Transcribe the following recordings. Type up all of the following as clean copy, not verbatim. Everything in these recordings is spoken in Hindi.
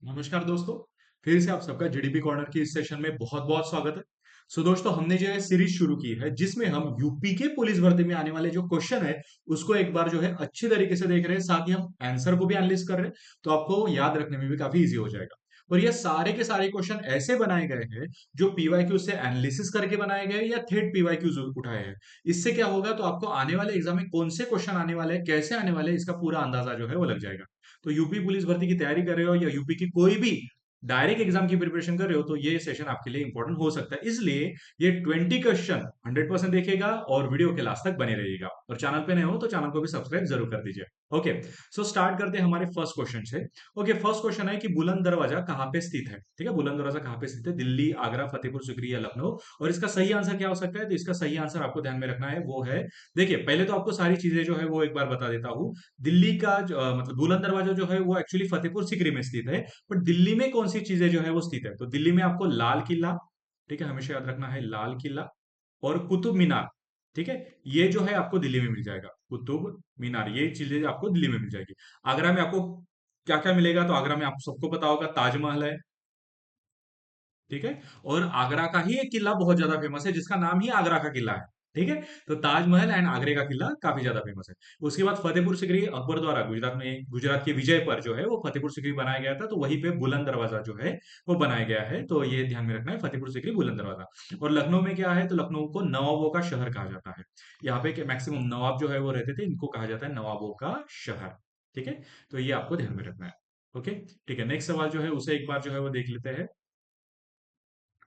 नमस्कार दोस्तों। फिर से आप सबका जीडीपी कॉर्नर की इस सेशन में बहुत बहुत स्वागत है। दोस्तों, हमने जो है सीरीज शुरू की है जिसमें हम यूपी के पुलिस भर्ती में आने वाले जो क्वेश्चन है उसको एक बार जो है अच्छी तरीके से देख रहे हैं, साथ ही हम आंसर को भी एनालिसिस कर रहे हैं। तो आपको याद रखने में भी काफी इजी हो जाएगा। और ये सारे के सारे क्वेश्चन ऐसे बनाए गए हैं जो पीवाईक्यू से एनालिसिस करके बनाए गए या थेट पीवाईक्यूज उठाए हैं। इससे क्या होगा, तो आपको आने वाले एग्जाम में कौन से क्वेश्चन आने वाले हैं, कैसे आने वाले हैं, इसका पूरा अंदाजा जो है वो लग जाएगा। तो यूपी पुलिस भर्ती की तैयारी कर रहे हो या यूपी की कोई भी डायरेक्ट एग्जाम की प्रिपरेशन कर रहे हो तो ये सेशन आपके लिए इंपॉर्टेंट हो सकता है। इसलिए ये 20 क्वेश्चन 100% देखेगा और वीडियो के लास्ट तक बने रहिएगा। और चैनल पे नए हो तो चैनल को भी सब्सक्राइब जरूर कर दीजिए। ओके, स्टार्ट करते हैं हमारे फर्स्ट क्वेश्चन से। ओके, फर्स्ट क्वेश्चन है कि बुलंद दरवाजा कहाँ पे स्थित है। ठीक है, बुलंद दरवाजा कहाँ पे स्थित है? दिल्ली, आगरा, फतेहपुर सिकरी या लखनऊ? और इसका सही आंसर क्या हो सकता है? तो इसका सही आंसर आपको ध्यान में रखना है, वो है, देखिए पहले तो आपको सारी चीजें जो है वो एक बार बता देता हूँ। दिल्ली का मतलब बुलंद दरवाजा जो है वो एक्चुअली फतेहपुर सिकरी में स्थित है। बट दिल्ली में कौन सी चीजें जो है वो स्थित है? तो दिल्ली में आपको लाल किला, ठीक है, हमेशा याद रखना है, लाल किला और कुतुब मीनार। ठीक है, ये जो है आपको दिल्ली में मिल जाएगा, कुतुब मीनार, ये चीजें आपको दिल्ली में मिल जाएगी। आगरा में आपको क्या क्या मिलेगा? तो आगरा में आप सबको पता होगा, ताजमहल है। ठीक है, और आगरा का ही एक किला बहुत ज्यादा फेमस है जिसका नाम ही आगरा का किला है। ठीक है, तो ताजमहल एंड आगरे का किला काफी ज्यादा फेमस है। उसके बाद फतेहपुर सिकरी अकबर द्वारा गुजरात के विजय पर जो है वो फतेहपुर सिकरी बनाया गया था, तो वहीं पे बुलंद दरवाजा जो है वो बनाया गया है। तो ये ध्यान में रखना है, फतेहपुर सिकरी बुलंद दरवाजा। और लखनऊ में क्या है? तो लखनऊ को नवाबों का शहर कहा जाता है। यहाँ पे मैक्सिमम नवाब जो है वो रहते थे, इनको कहा जाता है नवाबों का शहर। ठीक है, तो ये आपको ध्यान में रखना है। ओके, ठीक है, नेक्स्ट सवाल जो है उसे एक बार जो है वो देख लेते हैं।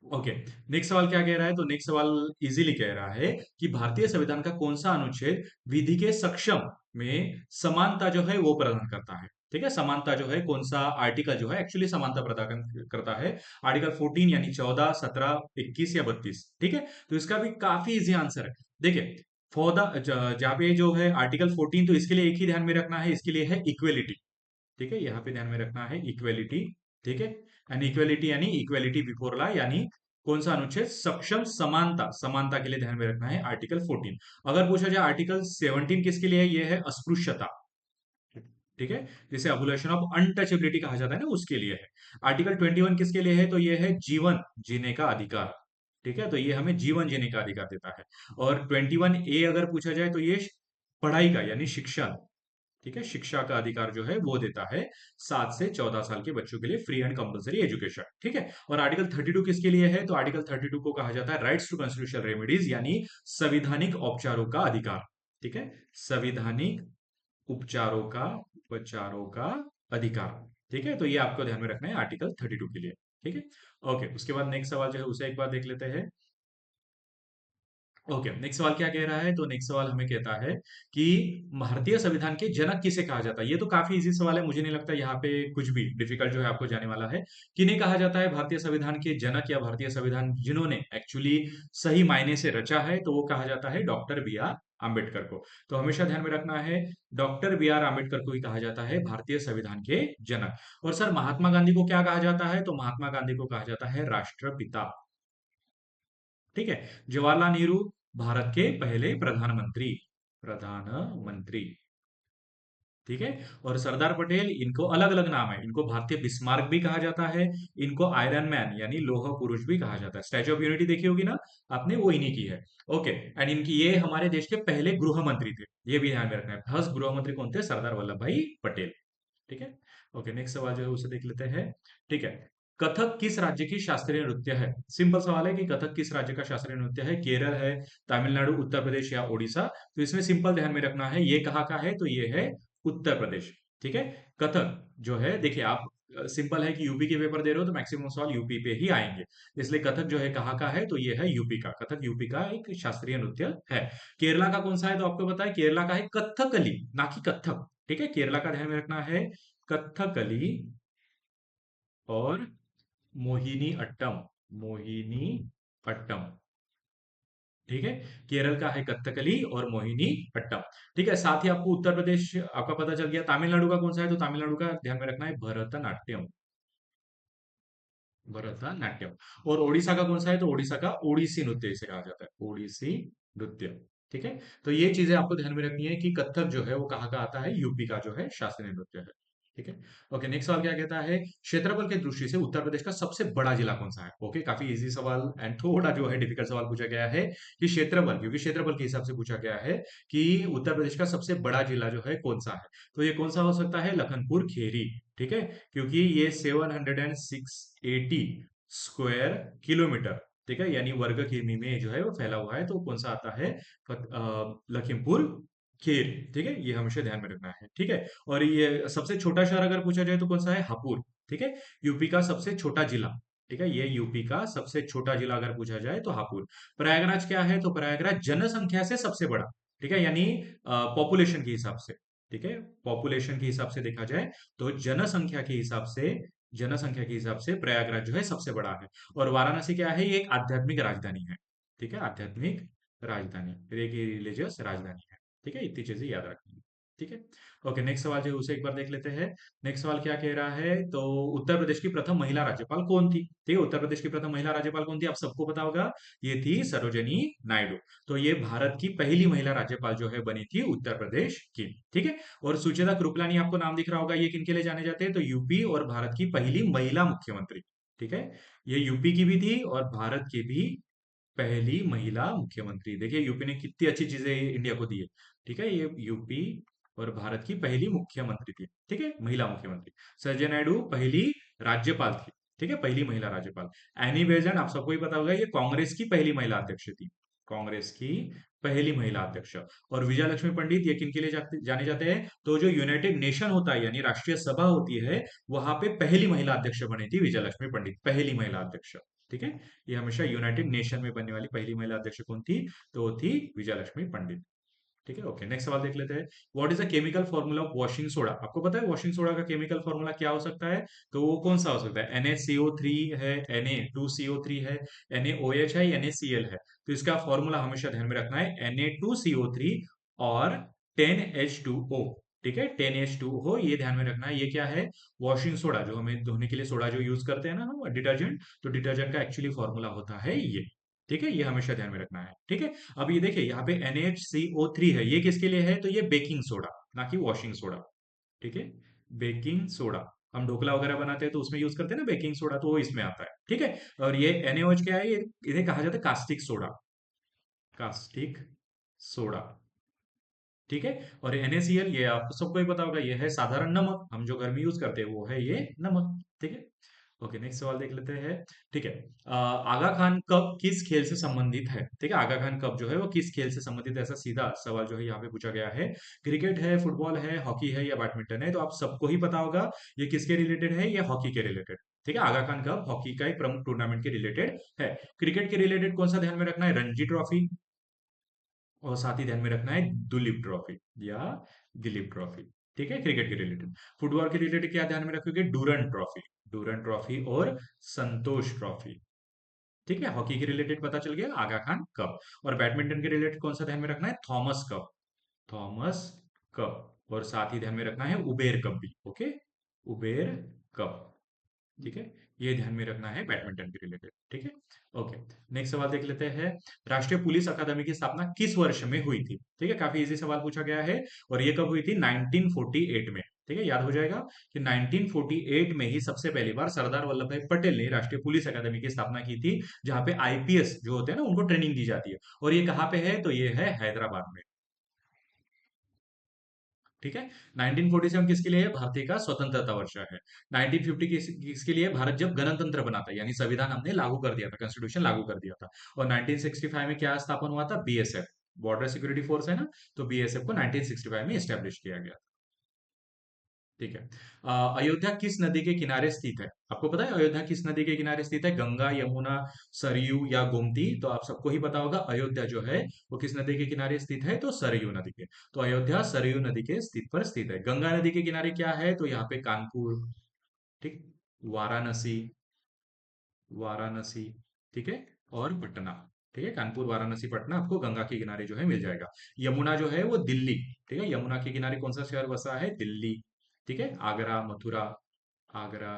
ओके, नेक्स्ट सवाल क्या कह रहा है? तो नेक्स्ट सवाल इजीली कह रहा है कि भारतीय संविधान का कौन सा अनुच्छेद विधि के सक्षम में समानता जो है वो प्रदान करता है। ठीक है, समानता जो है, कौन सा आर्टिकल जो है एक्चुअली समानता प्रदान करता है? आर्टिकल 14 यानी 14, 17, 21 या 32? ठीक है, तो इसका भी काफी इजी आंसर है। देखिए, फॉर द जहाँ पे जो है आर्टिकल 14, तो इसके लिए एक ही ध्यान में रखना है, इसके लिए है इक्वेलिटी। ठीक है, यहाँ पे ध्यान में रखना है इक्वेलिटी। ठीक है, एंड इक्वेलिटी यानी इक्वेलिटी बिफोर लॉ, यानी कौन सा अनुच्छेद? सक्षम समानता, समानता के लिए ध्यान में रखना है आर्टिकल 14। अगर पूछा जाए आर्टिकल 17 किसके लिए है? ये है अस्पृश्यता। ठीक है, जिसे अबोलिशन ऑफ अनटचेबिलिटी कहा जाता है ना, उसके लिए है। आर्टिकल 21 किसके लिए है? तो ये है जीवन जीने का अधिकार। ठीक है, तो ये हमें जीवन जीने का अधिकार देता है। और 21A अगर पूछा जाए तो ये पढ़ाई का यानी शिक्षा, ठीक है, शिक्षा का अधिकार जो है वो देता है 7 से 14 साल के बच्चों के लिए फ्री एंड कंपलसरी एजुकेशन। ठीक है, और आर्टिकल 32 किसके लिए है? तो आर्टिकल 32 को कहा जाता है राइट्स टू कॉन्स्टिट्यूशनल रेमेडीज, यानी संविधानिक उपचारों का अधिकार। ठीक है, संविधानिक उपचारों का अधिकार। ठीक है, तो ये आपको ध्यान में रखना है आर्टिकल 32 के लिए। ठीक है, ओके, उसके बाद नेक्स्ट सवाल जो है उसे एक बार देख लेते हैं। ओके, नेक्स्ट सवाल क्या कह रहा है? तो नेक्स्ट सवाल हमें कहता है कि भारतीय संविधान के जनक किसे कहा जाता है। ये तो काफी इजी सवाल है, मुझे नहीं लगता यहाँ पे कुछ भी डिफिकल्ट जो है आपको जाने वाला है। किन्हें कहा जाता है भारतीय संविधान के जनक, या भारतीय संविधान जिन्होंने एक्चुअली सही मायने से रचा है? तो वो कहा जाता है डॉक्टर बी आर आम्बेडकर को। तो हमेशा ध्यान में रखना है, डॉक्टर बी आर आम्बेडकर को ही कहा जाता है भारतीय संविधान के जनक। और सर, महात्मा गांधी को क्या कहा जाता है? तो महात्मा गांधी को कहा जाता है राष्ट्रपिता। ठीक है, जवाहरलाल नेहरू भारत के पहले प्रधानमंत्री, प्रधानमंत्री। ठीक है, और सरदार पटेल, इनको अलग अलग नाम है, इनको भारतीय बिस्मार्क भी कहा जाता है, इनको आयरन मैन यानी लोह पुरुष भी कहा जाता है। स्टैच्यू ऑफ यूनिटी देखी होगी ना आपने, वो इन्हीं की है। ओके, एंड इनकी, ये हमारे देश के पहले गृह मंत्री थे, ये भी ध्यान में रखना है। फर्स्ट गृह मंत्री कौन थे? सरदार वल्लभ भाई पटेल। ठीक है, ओके, नेक्स्ट सवाल जो है उसे देख लेते हैं। ठीक है, कथक किस राज्य की शास्त्रीय नृत्य है? सिंपल सवाल है कि कथक किस राज्य का शास्त्रीय नृत्य है? केरल है, तमिलनाडु, उत्तर प्रदेश या ओडिशा? तो इसमें सिंपल ध्यान में रखना है, ये कहाँ का है? तो ये है उत्तर प्रदेश। ठीक है, कथक जो है, देखिए आप, सिंपल है कि यूपी के पेपर दे रहे हो तो मैक्सिमम सवाल यूपी पे ही आएंगे। इसलिए कथक जो है कहाँ का है? तो ये है यूपी का, कथक यूपी का एक शास्त्रीय नृत्य है। केरला का कौन सा है? तो आपको पता है, केरला का है कथकली, ना कि कथक। ठीक है, केरला का ध्यान में रखना है, कथकली और मोहिनी अट्टम, मोहिनी अट्टम। ठीक है, केरल का है कथकली और मोहिनी अट्टम। ठीक है, साथ ही आपको उत्तर प्रदेश आपका पता चल गया। तमिलनाडु का कौन सा है? तो तमिलनाडु का ध्यान में रखना है भरतनाट्यम, भरतनाट्यम। और ओडिशा का कौन सा है? तो ओडिशा का ओडिसी नृत्य इसे कहा जाता है, ओडिसी नृत्य। ठीक है, तो ये चीजें आपको ध्यान में रखनी है कि कथक जो है वो कहाँ का आता है, यूपी का जो है शास्त्रीय नृत्य है। ठीक है। ओके, नेक्स्ट सवाल क्या कहता है, क्षेत्रफल की दृष्टि से उत्तर प्रदेश का सबसे बड़ा जिला कौन सा है? ओके, काफी इजी सवाल एंड थोड़ा जो है डिफिकल्ट सवाल पूछा गया है कि क्षेत्रफल, क्योंकि क्षेत्रफल के हिसाब से पूछा गया है कि उत्तर प्रदेश का सबसे बड़ा जिला जो है कौन सा है। तो ये कौन सा हो सकता है? लखनपुर खेरी। ठीक है, क्योंकि ये 780 स्क्वायर किलोमीटर, ठीक है, यानी वर्ग किमी में जो है वो फैला हुआ है। तो कौन सा आता है? लखीमपुर खीर। ठीक है, ये हमेशा ध्यान में रखना है। ठीक है, और ये सबसे छोटा शहर अगर पूछा जाए तो कौन सा है? हापुड़। ठीक है, यूपी का सबसे छोटा जिला। ठीक है, ये यूपी का सबसे छोटा जिला अगर पूछा जाए तो हापुड़। प्रयागराज क्या है? तो प्रयागराज जनसंख्या से सबसे बड़ा। ठीक है, यानी पॉपुलेशन के हिसाब से। ठीक है, पॉपुलेशन के हिसाब से देखा जाए तो जनसंख्या के हिसाब से प्रयागराज जो है सबसे बड़ा है। और वाराणसी क्या है? ये एक आध्यात्मिक राजधानी है। ठीक है, आध्यात्मिक राजधानी, रिलीजियस राजधानी है। ठीक है, इतनी चीजें याद रखनी है। ठीक है। ओके, नेक्स्ट सवाल जो है उसे एक बार देख लेते हैं। नेक्स्ट सवाल क्या कह रहा है, तो उत्तर प्रदेश की प्रथम महिला राज्यपाल कौन थी? ठीक है, उत्तर प्रदेश की प्रथम महिला राज्यपाल कौन थी? आप सबको पता होगा, ये थी सरोजनी नायडू। तो ये भारत की पहली महिला राज्यपाल जो है बनी थी उत्तर प्रदेश की। ठीक है, और सुचेता कृपलानी आपको नाम दिख रहा होगा, ये किनके लिए जाने जाते हैं? तो यूपी और भारत की पहली महिला मुख्यमंत्री। ठीक है, ये यूपी की भी थी और भारत की भी पहली महिला मुख्यमंत्री। देखिए यूपी ने कितनी अच्छी चीजें इंडिया को दी है। ठीक है, ये यूपी और भारत की पहली मुख्यमंत्री थी। ठीक है, महिला मुख्यमंत्री। संजय नायडू पहली राज्यपाल थी। ठीक है, पहली महिला राज्यपाल। एनी बेजन आप सबको ही पता होगा, ये कांग्रेस की पहली महिला अध्यक्ष थी। कांग्रेस की पहली महिला अध्यक्ष। और विजय लक्ष्मी पंडित ये किन के लिए जाने जाते हैं? तो जो यूनाइटेड नेशन होता है यानी राष्ट्रीय सभा होती है, वहां पे पहली महिला अध्यक्ष बनी थी विजय लक्ष्मी पंडित, पहली महिला अध्यक्ष। ठीक है, ये हमेशा यूनाइटेड नेशन में बनने वाली पहली महिला अध्यक्ष कौन थी? तो वो थी विजय लक्ष्मी पंडित। ठीक है, ओके, नेक्स्ट सवाल देख लेते हैं। What is the chemical formula of washing soda? आपको पता है वॉशिंग सोडा का केमिकल फॉर्मूला क्या हो सकता है? तो वो कौन सा हो सकता है? NaCO3 है, Na2CO3 है, NaOH है, NaCl है। तो इसका फॉर्मूला हमेशा ध्यान में रखना है, Na2CO3 और 10H2O। ठीक है, 10H2O, ये ध्यान में रखना है। ये क्या है? वॉशिंग सोडा, जो हमें धोने के लिए सोडा जो यूज करते हैं ना हम, डिटर्जेंट। तो डिटर्जेंट का एक्चुअली फॉर्मूला होता है ये। ठीक है, ये हमेशा ध्यान में रखना है। ठीक है, अब ये देखिए यहाँ पे NaCO3 है, ये किसके लिए है? तो ये बेकिंग सोडा, ना कि वॉशिंग सोडा। ठीक है, बेकिंग सोडा। हम ढोकला वगैरह बनाते हैं तो उसमें यूज करते हैं ना बेकिंग सोडा, तो वो इसमें आता है। ठीक है, और ये NaOH क्या है? ये इन्हें कहा जाता है कास्टिक सोडा, कास्टिक सोडा। ठीक है, और NaCl ये आपको सबको ही पता होगा, ये है साधारण नमक, हम जो घर में यूज करते हैं वो है ये नमक। ठीक है, ओके, नेक्स्ट सवाल देख लेते हैं। ठीक है, आगा खान कब किस खेल से संबंधित है? ठीक है, आगा खान कब जो है वो किस खेल से संबंधित है, ऐसा सीधा सवाल जो है यहाँ पे पूछा गया है। क्रिकेट है, फुटबॉल है, हॉकी है या बैडमिंटन है? तो आप सबको ही पता होगा ये किसके रिलेटेड है, ये हॉकी के रिलेटेड। ठीक है, आगा खान कप हॉकी का एक प्रमुख टूर्नामेंट के रिलेटेड है। क्रिकेट के रिलेटेड कौन सा ध्यान में रखना है? रणजी ट्रॉफी। और साथ ही ध्यान में रखना है दुलीप ट्रॉफी या दिलीप ट्रॉफी। ठीक है, क्रिकेट के रिलेटेड। फुटबॉल के रिलेटेड क्या ध्यान में रखोगे? डूरन ट्रॉफी, डूरन ट्रॉफी और संतोष ट्रॉफी। ठीक है, हॉकी के रिलेटेड पता चल गया आगा खान कप। और बैडमिंटन के रिलेटेड कौन सा ध्यान में रखना है? Thomas cup, Thomas cup. और साथ ही ध्यान में रखना है उबेर कप भी। Okay, Uber cup. ठीक है, ये ध्यान में रखना है बैडमिंटन के रिलेटेड। ठीक है, ओके, नेक्स्ट सवाल देख लेते हैं। राष्ट्रीय पुलिस अकादमी की स्थापना किस वर्ष में हुई थी? ठीक है, काफी इजी सवाल पूछा गया है। और ये कब हुई थी? 1948 में। ठीक है, याद हो जाएगा कि 1948 में ही सबसे पहली बार सरदार वल्लभ भाई पटेल ने राष्ट्रीय पुलिस अकादमी की स्थापना की थी, जहां पे IPS जो होते हैं ना उनको ट्रेनिंग दी जाती है। और ये कहाँ पे है? तो ये है हैदराबाद में। ठीक है, 1947 किसके लिए है? भारतीय का स्वतंत्रता वर्ष है। 1950 किसके लिए? भारत जब गणतंत्र बना था, यानी संविधान हमने लागू कर दिया था, कॉन्स्टिट्यूशन लागू कर दिया था। और 1965 में क्या स्थापन हुआ था? BSF, बॉर्डर सिक्योरिटी फोर्स है ना, तो BSF को 1965 में स्टैब्लिश किया गया। ठीक है, अयोध्या किस नदी के किनारे स्थित है? आपको पता है अयोध्या किस नदी के किनारे स्थित है? गंगा, यमुना, सरयू या गोमती? तो आप सबको ही पता होगा अयोध्या जो है वो किस नदी के किनारे स्थित है? तो सरयू नदी के। तो अयोध्या सरयू नदी के स्थित पर स्थित है। गंगा नदी के किनारे क्या है? तो यहाँ पे कानपुर। ठीक, वाराणसी, वाराणसी। ठीक है, और पटना। ठीक है, कानपुर, वाराणसी, पटना आपको गंगा के किनारे जो है मिल जाएगा। यमुना जो है वो दिल्ली। ठीक है, यमुना के किनारे कौन सा शहर बसा है? दिल्ली। ठीक है, आगरा, मथुरा, आगरा,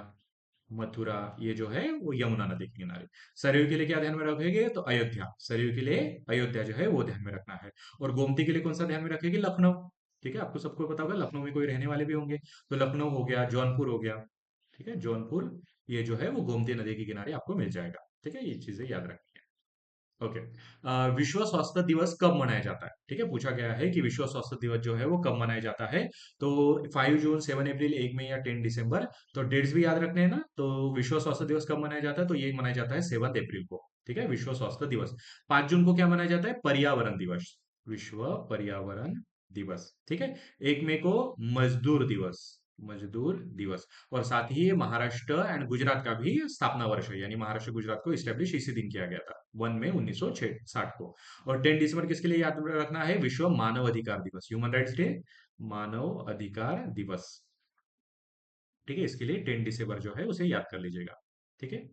मथुरा, ये जो है वो यमुना नदी के किनारे। सरयू के लिए क्या ध्यान में रखेंगे? तो अयोध्या, सरयू के लिए अयोध्या जो है वो ध्यान में रखना है। और गोमती के लिए कौन सा ध्यान में रखेंगे? लखनऊ। ठीक है, आपको सबको पता होगा, लखनऊ में कोई रहने वाले भी होंगे, तो लखनऊ हो गया, जौनपुर हो गया। ठीक है, जौनपुर ये जो है वो गोमती नदी के किनारे आपको मिल जाएगा। ठीक है, ये चीजें याद रखनी है। ओके। विश्व स्वास्थ्य दिवस कब मनाया जाता है? ठीक है, पूछा गया है कि विश्व स्वास्थ्य दिवस जो है वो कब मनाया जाता है। तो 5 जून, 7 अप्रैल, 1 मई या 10 दिसंबर। तो डेट्स भी याद रखने हैं ना। तो विश्व स्वास्थ्य दिवस कब मनाया जाता है? तो ये मनाया जाता है 7 अप्रैल को। ठीक है, विश्व स्वास्थ्य दिवस। 5 जून को क्या मनाया जाता है? पर्यावरण दिवस। विश्व पर्यावरण दिवस। ठीक है। 1 मई को मजदूर दिवस। मजदूर दिवस। और साथ ही ये महाराष्ट्र एंड गुजरात का भी स्थापना वर्ष है, यानी महाराष्ट्र गुजरात को इस्टेब्लिश इसी दिन किया गया था, 1 मई 1960 को। और 10 दिसंबर किसके लिए याद रखना है? विश्व मानव अधिकार दिवस, ह्यूमन राइट्स डे, मानव अधिकार दिवस। ठीक है, इसके लिए 10 दिसंबर जो है उसे याद कर लीजिएगा। ठीक है।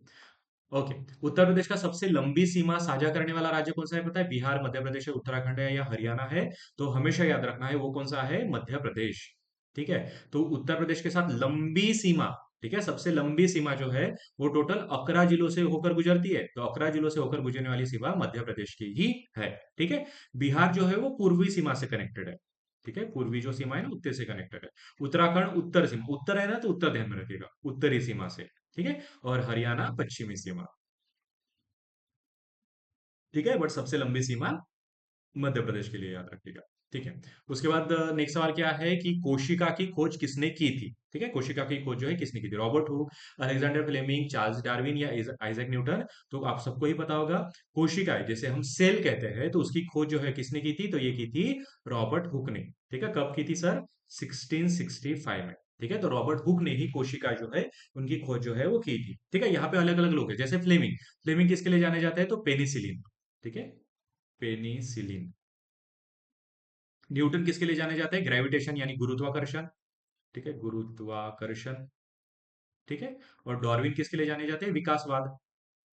ओके। उत्तर प्रदेश का सबसे लंबी सीमा साझा करने वाला राज्य कौन सा है? पता है? बिहार, मध्य प्रदेश है, उत्तराखंड है या हरियाणा है? तो हमेशा याद रखना है वो कौन सा है? मध्य प्रदेश। ठीक है। तो उत्तर प्रदेश के साथ लंबी सीमा, ठीक है, सबसे लंबी सीमा जो है वो टोटल 11 जिलों से होकर गुजरती है। तो 11 जिलों से होकर गुजरने वाली सीमा मध्य प्रदेश की ही है। ठीक है। बिहार जो है वो पूर्वी सीमा से कनेक्टेड है। ठीक है, पूर्वी जो सीमा है ना उत्तर से कनेक्टेड है। उत्तराखंड उत्तर सीमा, उत्तर है ना तो उत्तर ध्यान में रखिएगा, उत्तरी सीमा से। ठीक है। और हरियाणा पश्चिमी सीमा। ठीक है, बट सबसे लंबी सीमा मध्य प्रदेश के लिए याद रखिएगा। ठीक है। उसके बाद नेक्स्ट सवाल क्या है कि कोशिका की खोज किसने की थी? ठीक है, कोशिका की खोज जो है किसने की थी? Robert Hooke, Alexander Fleming, Charles Darwin या आइजैक न्यूटन? तो आप सबको ही पता होगा। कोशिकाएं जैसे हम सेल कहते हैं, तो उसकी खोज जो है किसने की थी? तो ये की थी रॉबर्ट हुक ने। ठीक है, कब की थी सर? 1665 में। ठीक है, तो रॉबर्ट हुक ने ही कोशिका जो है उनकी खोज जो है वो की थी। ठीक है, यहाँ पे अलग अलग लोग हैं, जैसे फ्लेमिंग। फ्लेमिंग किसके लिए जाने जाते हैं? तो पेनिसिलिन। ठीक है, पेनिसिलिन। न्यूटन किसके लिए जाने जाते हैं? ग्रेविटेशन यानी गुरुत्वाकर्षण। ठीक है, गुरुत्वाकर्षण। ठीक है। और डार्विन किसके लिए जाने जाते हैं? विकासवाद।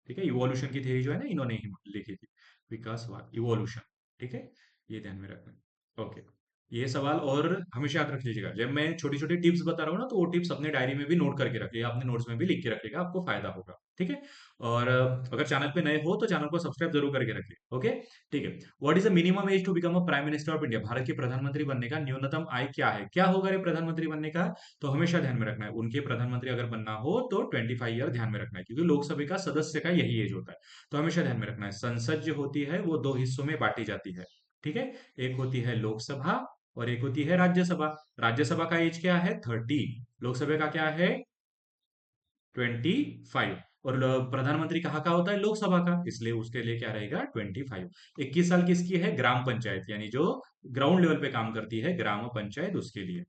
ठीक है, इवोल्यूशन की थ्योरी जो है ना इन्होंने ही लिखी थी, विकासवाद, इवोल्यूशन। ठीक है, ये ध्यान में रखना। ओके। ये सवाल और हमेशा याद रख लीजिएगा, जब मैं छोटी छोटी टिप्स बता रहा हूँ ना तो वो टिप्स अपने डायरी में भी नोट करके रखिएगा, अपने नोट्स में भी लिख के रखिएगा, आपको फायदा होगा। ठीक है। और अगर चैनल पे नए हो तो चैनल को सब्सक्राइब जरूर करके रखिए। ओके। ठीक है। What is the minimum age to become a prime minister of India? Bharat के प्रधानमंत्री बनने का न्यूनतम आय क्या है? क्या होगा रे प्रधानमंत्री बनने का? तो हमेशा ध्यान में रखना है, उनके प्रधानमंत्री अगर बनना हो तो 25 ईयर ध्यान में रखना है, क्योंकि लोकसभा का सदस्य का यही एज होता है। तो हमेशा ध्यान में रखना है, संसद जो होती है वो दो हिस्सों में बांटी जाती है। ठीक है, एक होती है लोकसभा और एक होती है राज्यसभा। राज्यसभा का एज क्या है? 30। लोकसभा का क्या है? 25। और प्रधानमंत्री कहाँ का होता है? लोकसभा का, इसलिए उसके लिए क्या रहेगा? 25। 21 साल किसकी है? ग्राम पंचायत, यानी जो ग्राउंड लेवल पे काम करती है, ग्राम पंचायत, उसके लिए।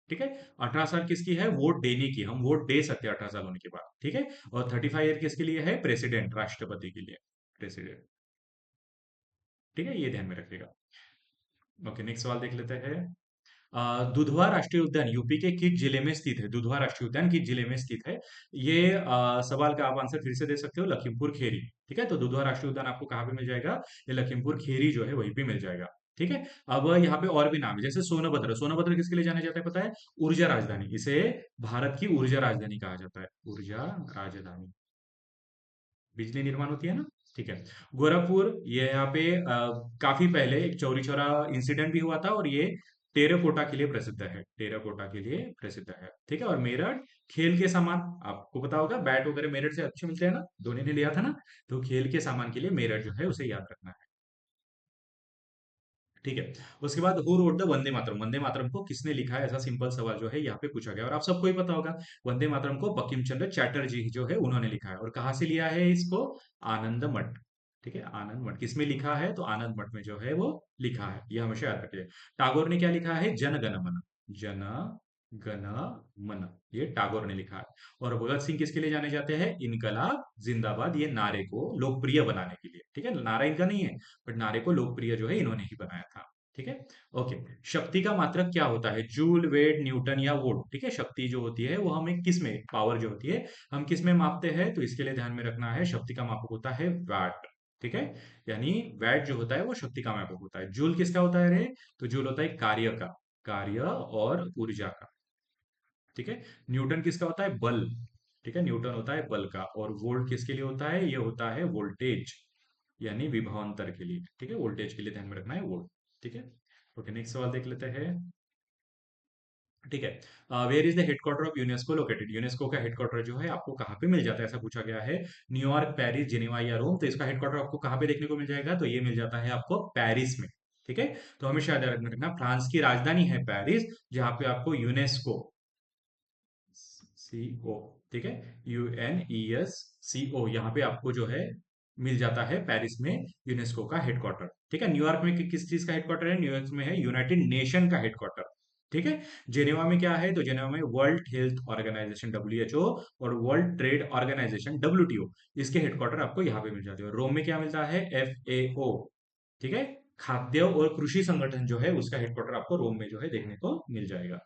ठीक है। 18 साल किसकी है? वोट देने की, हम वोट दे सकते हैं 18 साल होने के बाद। ठीक है। और 35 ईयर किसके लिए है? प्रेसिडेंट, राष्ट्रपति के लिए। प्रेसिडेंट। ठीक है, ये ध्यान में रखिएगा। ओके, नेक्स्ट सवाल देख लेते हैं। दुधवा राष्ट्रीय उद्यान यूपी के किस जिले में स्थित है? दुधवा राष्ट्रीय उद्यान किस जिले में स्थित है? ये सवाल का आप आंसर फिर से दे सकते हो, लखीमपुर खेरी। ठीक है, तो दुधवा राष्ट्रीय उद्यान आपको कहाँ पे मिल जाएगा? ये लखीमपुर खेरी जो है वहीं पे मिल जाएगा। ठीक है। अब यहाँ पे और भी नाम है, जैसे सोनभद्र। सोनभद्र किसके लिए जाना जाता है? पता है? ऊर्जा राजधानी, इसे भारत की ऊर्जा राजधानी कहा जाता है, ऊर्जा राजधानी। बिजली निर्माण होती है ना। ठीक है। गोरखपुर, ये यहाँ पे काफी पहले एक चौरी चौरा इंसिडेंट भी हुआ था, और ये टेराकोटा के लिए प्रसिद्ध है, टेराकोटा के लिए प्रसिद्ध है। ठीक है। और मेरठ, खेल के सामान, आपको पता होगा बैट वगैरह मेरठ से अच्छे मिलते हैं ना, धोनी ने लिया था ना। तो खेल के सामान के लिए मेरठ जो है उसे याद रखना है। ठीक है। उसके बाद who wrote the Vande Mataram? Vande Mataram को किसने लिखा है? ऐसा सिंपल सवाल जो है यहाँ पे पूछा गया, और आप सबको ही पता होगा, वंदे मातरम को बंकिम चंद्र चैटर्जी जो है उन्होंने लिखा है। और कहाँ से लिया है इसको? आनंद मठ। ठीक है, आनंद मठ किसमें लिखा है? तो आनंद मठ में जो है वो लिखा है, ये हमेशा याद रखिए। टागोर ने क्या लिखा है? जन गण मन। जन गण मन, ये टागोर ने लिखा है। और भगत सिंह किसके लिए जाने जाते हैं? इनकलाब जिंदाबाद, ये नारे को लोकप्रिय बनाने के लिए। ठीक है, नारा इनका नहीं है, बट नारे को लोकप्रिय जो है इन्होंने ही बनाया था। ठीक है। ओके। शक्ति का मात्रक क्या होता है? जूल, वेट, न्यूटन या वोल्ट? ठीक है, शक्ति जो होती है वो हमें किस में, पावर जो होती है हम किस में मापते हैं? तो इसके लिए ध्यान में रखना है, शक्ति का मापक होता है वैट। ठीक है, यानी वैट जो होता है वो शक्ति का मापक होता है। जूल किसका होता है रे? तो जूल होता है कार्य का, कार्य और ऊर्जा का। ठीक है। न्यूटन किसका होता है? बल। ठीक है, न्यूटन होता है बल का। और वोल्ट किसके लिए होता है? ये होता है वोल्टेज, यानी विभवांतर के लिए। ठीक है, वोल्टेज के लिए ध्यान में रखना है वोल्ट। ठीक है। ओके, नेक्स्ट सवाल देख लेते हैं। ठीक है। Where is the headquarter of UNESCO located? UNESCO का हेडक्वार्टर जो है आपको कहाँ पे मिल जाता है, ऐसा पूछा गया है। न्यूयॉर्क, पेरिस, जिनेवा या रोम। तो इसका हेडक्वार्टर आपको कहाँ पे देखने को मिल जाएगा, तो ये मिल जाता है आपको पेरिस में। ठीक है। तो हमेशा याद रखना, फ्रांस की राजधानी है पेरिस, जहाँ पे आपको यूनेस्को, CO, ठीक है, UNESCO, यहाँ पे आपको जो है मिल जाता है पेरिस में यूनेस्को का हेडक्वार्टर। ठीक है। न्यूयॉर्क में किस चीज का हेडक्वार्टर है, न्यूयॉर्क में है यूनाइटेड नेशन का हेडक्वार्टर। ठीक है। जेनेवा में क्या है, तो जेनेवा में वर्ल्ड हेल्थ ऑर्गेनाइजेशन WHO और वर्ल्ड ट्रेड ऑर्गेनाइजेशन WTO, इसके हेडक्वार्टर आपको यहाँ पे मिल जाते हैं। रोम में क्या मिलता है, FAO। ठीक है। खाद्य और कृषि संगठन जो है उसका हेडक्वार्टर आपको रोम में जो है देखने को मिल जाएगा।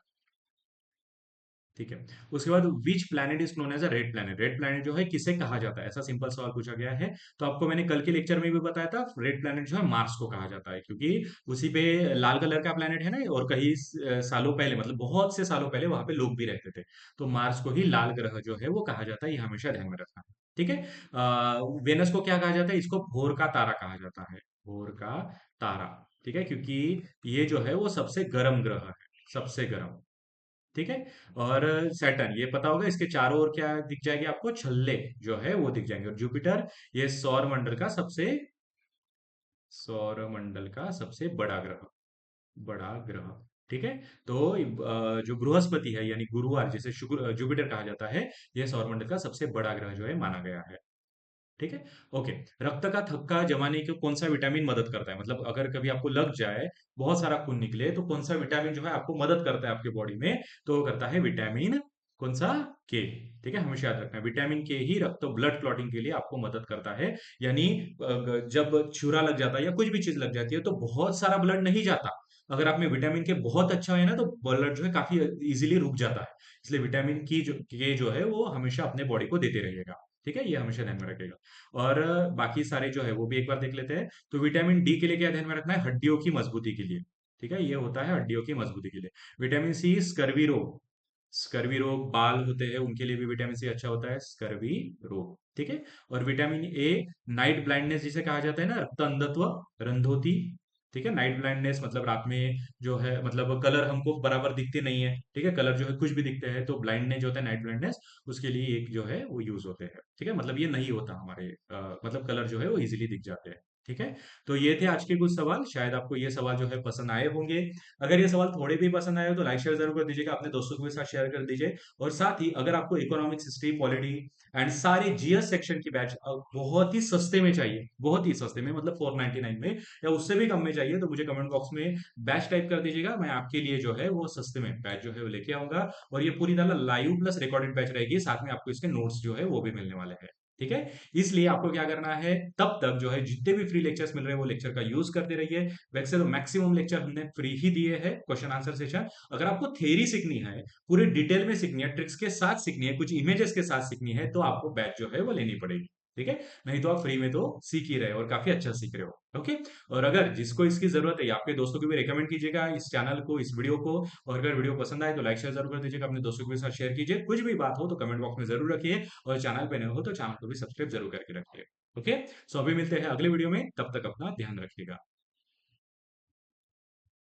ठीक है। उसके बाद which planet is known as a red planet? Red planet जो है किसे कहा जाता है, ऐसा सिंपल सवाल पूछा गया है। तो आपको मैंने कल के लेक्चर में भी बताया था, रेड प्लैनेट जो है मार्स को कहा जाता है, क्योंकि उसी पे लाल कलर का प्लैनेट है ना, और कई सालों पहले, मतलब बहुत से सालों पहले वहां पे लोग भी रहते थे। तो मार्स को ही लाल ग्रह जो है वो कहा जाता है, ये हमेशा ध्यान में रखना। ठीक है। वेनस को क्या कहा जाता है, इसको भोर का तारा कहा जाता है, भोर का तारा। ठीक है, क्योंकि ये जो है वो सबसे गर्म ग्रह है, सबसे गर्म। ठीक है। और सैटर्न, ये पता होगा, इसके चारों ओर क्या दिख जाएगी आपको, छल्ले जो है वो दिख जाएंगे। और जुपिटर, ये सौर मंडल का सबसे बड़ा ग्रह, बड़ा ग्रह। ठीक है। तो जो बृहस्पति है यानी गुरुवार, जिसे जुपिटर कहा जाता है, ये सौरमंडल का सबसे बड़ा ग्रह जो है माना गया है। ठीक है। ओके। रक्त का थक्का जमाने को कौन सा विटामिन मदद करता है, मतलब अगर कभी आपको लग जाए, बहुत सारा खून निकले, तो कौन सा विटामिन जो है आपको मदद करता है आपके बॉडी में, तो वो करता है विटामिन कौन सा, के। ठीक है, हमेशा याद रखना, विटामिन के ही रक्त ब्लड क्लॉटिंग के लिए आपको मदद करता है। यानी जब छुरा लग जाता है या कुछ भी चीज लग जाती है तो बहुत सारा ब्लड नहीं जाता। अगर आप में विटामिन के बहुत अच्छा है ना, तो ब्लड जो है काफी इजीली रुक जाता है। इसलिए विटामिन की जो के जो है वो हमेशा अपने बॉडी को देते रहिएगा। ठीक है, ये हमेशा ध्यान में रखेगा। और बाकी सारे जो है वो भी एक बार देख लेते हैं। तो विटामिन डी के लिए क्या ध्यान में रखना है, हड्डियों की मजबूती के लिए। ठीक है, ये होता है हड्डियों की मजबूती के लिए। विटामिन सी, स्कर्वी रोग, स्कर्वी रोग, बाल होते हैं उनके लिए भी विटामिन सी अच्छा होता है, स्कर्वी रोग। ठीक है। और विटामिन ए, नाइट ब्लाइंडनेस जिसे कहा जाता है ना, रक्त अंधत्व, रंधोती। ठीक है, नाइट ब्लाइंडनेस मतलब रात में जो है, मतलब कलर हमको बराबर दिखते नहीं है। ठीक है, कलर जो है कुछ भी दिखते हैं, तो ब्लाइंडनेस जो होता है, नाइट ब्लाइंडनेस, उसके लिए एक जो है वो यूज होते हैं। ठीक है, मतलब ये नहीं होता हमारे मतलब कलर जो है वो इजीली दिख जाते हैं। ठीक है। तो ये थे आज के कुछ सवाल, शायद आपको ये सवाल जो है पसंद आए होंगे। अगर ये सवाल थोड़े भी पसंद आए हो तो लाइक शेयर जरूर कर दीजिएगा, अपने दोस्तों के साथ शेयर कर दीजिए। और साथ ही अगर आपको इकोनॉमिक्स, हिस्ट्री, पॉलिटी एंड सारे GS सेक्शन की बैच बहुत ही सस्ते में चाहिए, बहुत ही सस्ते में, मतलब 499 में या उससे भी कम में चाहिए, तो मुझे कमेंट बॉक्स में बैच टाइप कर दीजिएगा। मैं आपके लिए जो है वो सस्ते में बैच जो है वो लेके आऊंगा। और ये पूरी तरह लाइव प्लस रिकॉर्डेड बैच रहेगी, साथ में आपको इसके नोट्स जो है वो भी मिलने वाले हैं। ठीक है। इसलिए आपको क्या करना है, तब तक जो है जितने भी फ्री लेक्चर्स मिल रहे हैं वो लेक्चर का यूज करते रहिए। वैसे तो मैक्सिमम लेक्चर हमने फ्री ही दिए हैं, क्वेश्चन आंसर सेशन। अगर आपको थ्योरी सीखनी है, पूरे डिटेल में सीखनी है, ट्रिक्स के साथ सीखनी है, कुछ इमेजेस के साथ सीखनी है, तो आपको बैच जो है वो लेनी पड़ेगी। ठीक है। नहीं तो आप फ्री में तो सीख ही रहे हो और काफी अच्छा सीख रहे हो। ओके। और अगर जिसको इसकी जरूरत है, आपके दोस्तों को भी रिकमेंड कीजिएगा इस चैनल को, इस वीडियो को। और अगर वीडियो पसंद आए तो लाइक शेयर जरूर कर दीजिएगा, अपने दोस्तों के साथ शेयर कीजिए। कुछ भी बात हो तो कमेंट बॉक्स में जरूर रखिए। और चैनल पे नए हो तो चैनल को भी सब्सक्राइब जरूर करके रखिए। ओके। सो अभी मिलते हैं अगले वीडियो में, तब तक अपना ध्यान रखिएगा।